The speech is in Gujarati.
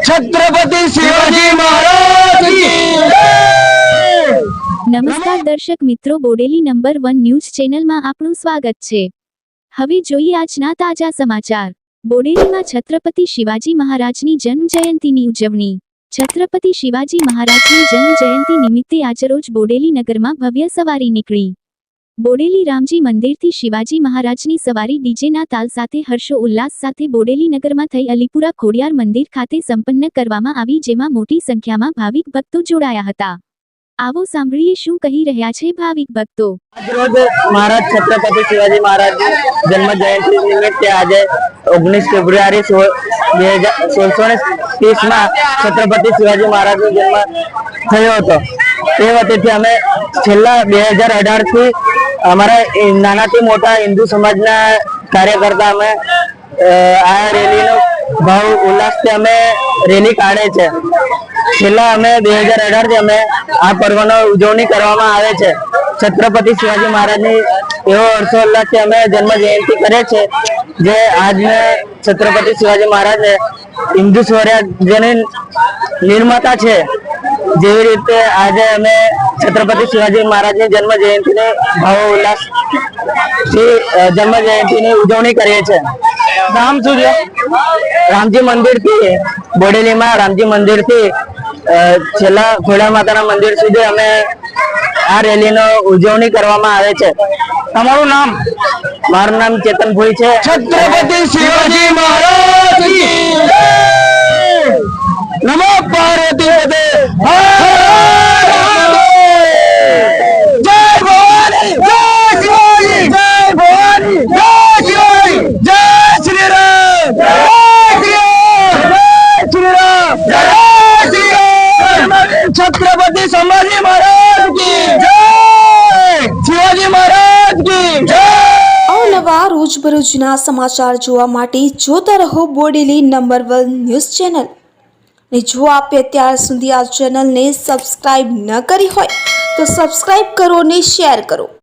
छत्रपति शिवाजी महाराज की जय। નમસ્કાર દર્શક મિત્રો, બોડેલી નંબર 1 ન્યૂઝ ચેનલમાં આપનું સ્વાગત છે। હવે જોઈએ આજના તાજા સમાચાર। બોડેલીમાં છત્રપતિ શિવાજી મહારાજની જન્મ જયંતિની ઉજવણી। છત્રપતિ શિવાજી મહારાજની જન્મ જયંતિ નિમિત્તે આજરોજ બોડેલી નગરમાં ભવ્ય સવારી નીકળી। બોડેલી રામજી મંદિરથી શિવાજી મહારાજની સવારી ડીજેના તાલ સાથે હર્ષો ઉલ્લાસ સાથે બોડેલી નગરમાં થઈ અલીપુરા ખોડિયાર મંદિર ખાતે સંપન્ન કરવામાં આવી, જેમાં મોટી સંખ્યામાં ભાવિક ભક્તો જોડાયા હતા। आवो सांभळीए शुं कही रह्या छे भाविक भक्तो। आज महाराज छत्रपति शिवाजी महाराज जन्म जयंति निमित्ते आज 19 फेब्रुआरी 1630 में छत्रपति शिवाजी महाराज नो जन्म थयो हतो। ते वतेथी अमे छेल्ला 2018 थी अमारा नानाथी मोटा हिंदू समाजना कार्यकर्ता अमे आ रेली नो भाव उल्लास थी अमे रेली काढे छे। छेल्ला अमे 2018 थी अमे आ पर्वनो उजवणी करवामां आवे छे। छत्रपति शिवाजी महाराज ની એવો હર્ષોલ્લાસથી અમે જન્મ જયંતિ કરે છે, જે આજને છત્રપતિ શિવાજી મહારાજ હિન્દુ સ્વરાજ્યની નિર્માતા છે। જેવી રીતે આજે અમે છત્રપતિ શિવાજી મહારાજની જન્મ જયંતિને ભાવ ઉલ્લાસથી જન્મ જયંતિની ઉજવણી કરીએ છીએ। રામજી મંદિરથી બોડેલીમાં રામજી મંદિરથી છેલ્લા ખોડિયાર માતાના મંદિર સુધી અમે આ રેલીનો ઉજવણી કરવામાં આવે છે। તમારું નામ? મારું નામ ચેતન ભોઈ છે। छत्रपति शिवाजी महाराज की जय। नमो पार्वती पते हर हर जय भवानी जय शिवाजी जय भवानी जय शिवाजी जय श्री राम जय श्री राम जय श्री राम। छत्रपति संभाजी महाराज की जय। शिवाजी महाराज की जय। અવનવા રોજબરોજના સમાચાર જોવા માટે જોતા રહો બોડેલી નંબર 1 ન્યૂઝ ચેનલ। ને જો આપે અત્યાર સુધી આ ચેનલને સબસ્ક્રાઇબ ન કરી હોય તો સબસ્ક્રાઇબ કરો ને શેર કરો।